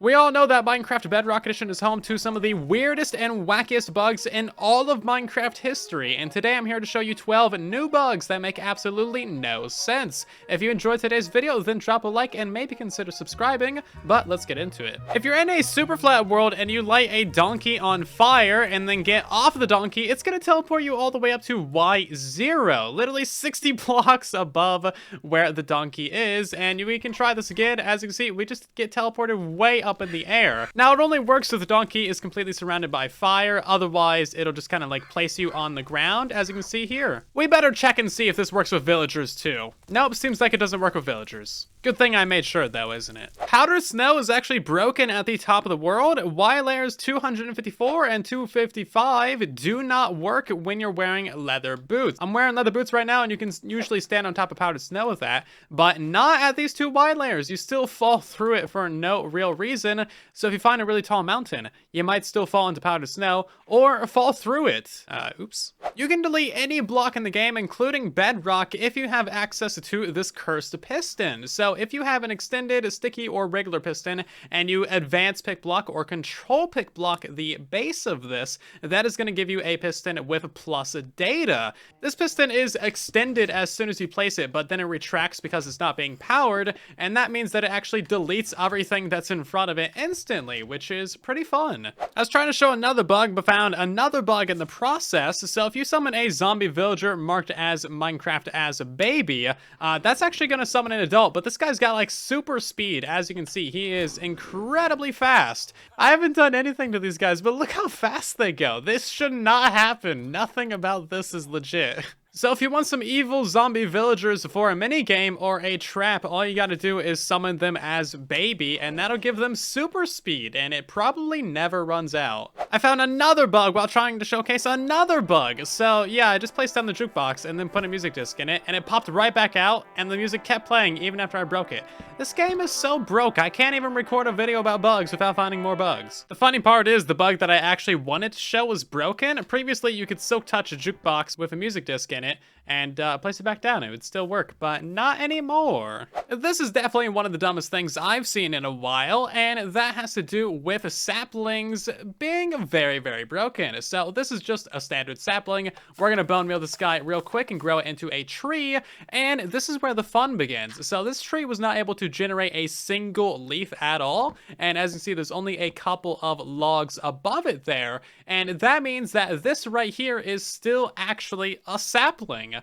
We all know that Minecraft Bedrock Edition is home to some of the weirdest and wackiest bugs in all of Minecraft history, and today I'm here to show you 12 new bugs that make absolutely no sense. If you enjoyed today's video, then drop a like and maybe consider subscribing, but let's get into it. If you're in a super flat world and you light a donkey on fire and then get off the donkey, it's gonna teleport you all the way up to Y0, literally 60 blocks above where the donkey is, and we can try this again. As you can see, we just get teleported way up in the air. Now, it only works if the donkey is completely surrounded by fire, otherwise it'll just kind of like place you on the ground, as you can see here. We better check and see if this works with villagers too. Nope, seems like it doesn't work with villagers. Good thing I made sure though, isn't it? Powdered snow is actually broken at the top of the world. Y layers 254 and 255 do not work when you're wearing leather boots. I'm wearing leather boots right now and you can usually stand on top of powdered snow with that, but not at these two Y layers. You still fall through it for no real reason. So if you find a really tall mountain, you might still fall into powdered snow or fall through it. Oops. You can delete any block in the game, including Bedrock, if you have access to this cursed piston. So if you have an extended, sticky, or regular piston, and you advance pick block or control pick block the base of this, that is going to give you a piston with plus data. This piston is extended as soon as you place it, but then it retracts because it's not being powered, and that means that it actually deletes everything that's in front of it instantly, which is pretty fun. I was trying to show another bug, but found another bug in the process. So if you summon a zombie villager marked as Minecraft as a baby, that's actually going to summon an adult, but this guy's got like super speed. As you can see, he is incredibly fast. I haven't done anything to these guys, but look how fast they go. This should not happen. Nothing about this is legit. So if you want some evil zombie villagers for a minigame or a trap, all you gotta do is summon them as baby, and that'll give them super speed, and it probably never runs out. I found another bug while trying to showcase another bug. So yeah, I just placed down the jukebox and then put a music disc in it, and it popped right back out, and the music kept playing even after I broke it. This game is so broke, I can't even record a video about bugs without finding more bugs. The funny part is, the bug that I actually wanted to show was broken. Previously, you could silk touch a jukebox with a music disc in it, and place it back down. It would still work, but not anymore. This is definitely one of the dumbest things I've seen in a while, and that has to do with saplings being very, very broken. So this is just a standard sapling. We're gonna bone meal this guy real quick and grow it into a tree, and this is where the fun begins. So this tree was not able to generate a single leaf at all, and as you can see, there's only a couple of logs above it there, and that means that this right here is still actually a sapling.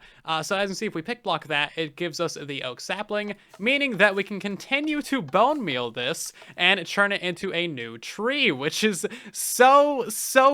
So as you can see, if we pick block that, it gives us the oak sapling, meaning that we can continue to bone meal this and turn it into a new tree, which is so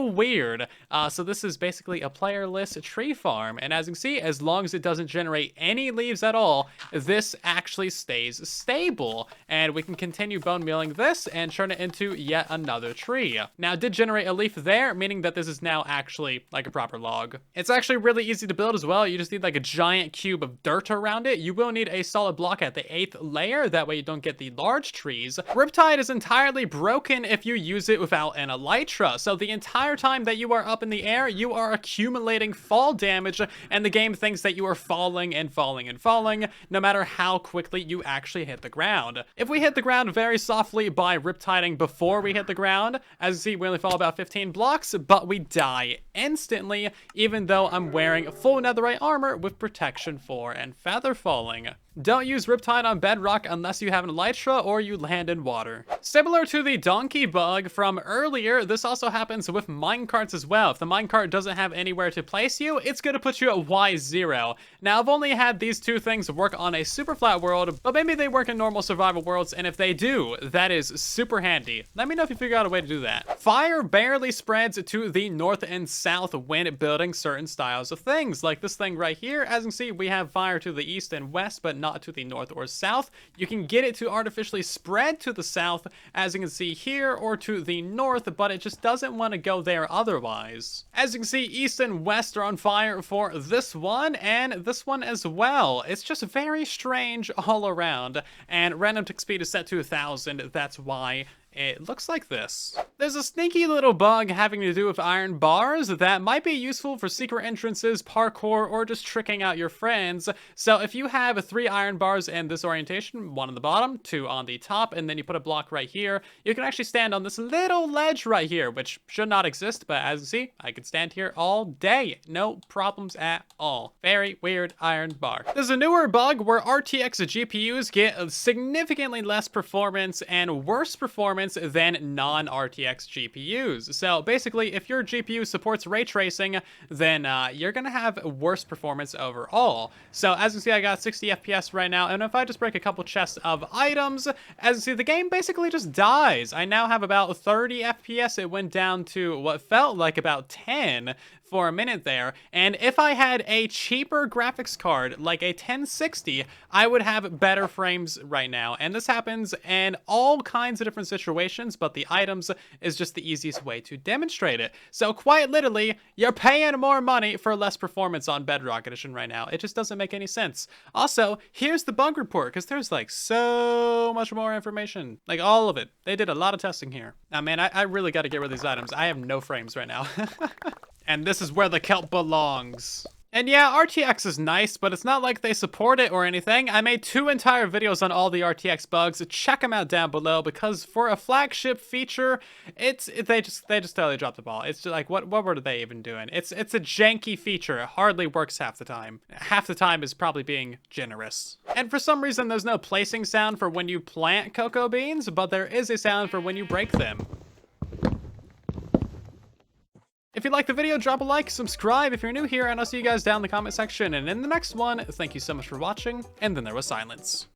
weird. So this is basically a playerless tree farm, and as you can see, as long as it doesn't generate any leaves at all, this actually stays stable, and we can continue bone mealing this and turn it into yet another tree. Now, it did generate a leaf there, meaning that this is now actually like a proper log. It's actually really easy to build as well. You just need like a giant cube of dirt around it. You will need a solid block at the 8th layer, that way you don't get the large trees. Riptide is entirely broken if you use it without an elytra, so the entire time that you are up in the air, you are accumulating fall damage, and the game thinks that you are falling and falling and falling, no matter how quickly you actually hit the ground. If we hit the ground very softly by riptiding before we hit the ground, as you see, we only fall about 15 blocks, but we die instantly, even though I'm wearing full netherite armor with protection 4 and feather falling. Don't use Riptide on Bedrock unless you have an elytra or you land in water. Similar to the donkey bug from earlier, this also happens with minecarts as well. If the minecart doesn't have anywhere to place you, it's going to put you at Y0. Now, I've only had these two things work on a super flat world, but maybe they work in normal survival worlds, and if they do, that is super handy. Let me know if you figure out a way to do that. Fire barely spreads to the north and south when building certain styles of things, like this thing right here. As you can see, we have fire to the east and west, but not to the north or south. You can get it to artificially spread to the south, as you can see here, or to the north, but it just doesn't want to go there otherwise. As you can see, east and west are on fire for this one, and this one as well. It's just very strange all around, and random tick speed is set to 1000. That's why it looks like this. There's a sneaky little bug having to do with iron bars that might be useful for secret entrances, parkour, or just tricking out your friends. So if you have 3 iron bars in this orientation, 1 on the bottom, 2 on the top, and then you put a block right here, you can actually stand on this little ledge right here, which should not exist, but as you see, I can stand here all day. No problems at all. Very weird iron bar. There's a newer bug where RTX GPUs get significantly less performance and worse performance than non-RTX GPUs. So basically, if your GPU supports ray tracing, then you're gonna have worse performance overall. So as you see, I got 60 FPS right now, and if I just break a couple chests of items, as you see, the game basically just dies. I now have about 30 FPS. It went down to what felt like about 10 for a minute there, and if I had a cheaper graphics card like a 1060, I would have better frames right now. And this happens in all kinds of different situations, but the items is just the easiest way to demonstrate it. So quite literally, you're paying more money for less performance on Bedrock Edition right now. It just doesn't make any sense. Also, here's the bug report, because there's like so much more information, like all of it. They did a lot of testing here. Now man, I really got to get rid of these items. I have no frames right now. And this is where the kelp belongs. And yeah, RTX is nice, but it's not like they support it or anything. I made 2 entire videos on all the RTX bugs. Check them out down below, because for a flagship feature, they just totally dropped the ball. It's just like, what were they even doing? It's a janky feature. It hardly works half the time. Half the time is probably being generous. And for some reason, there's no placing sound for when you plant cocoa beans, but there is a sound for when you break them. If you liked the video, drop a like, subscribe if you're new here, and I'll see you guys down in the comment section. And in the next one, thank you so much for watching, and then there was silence.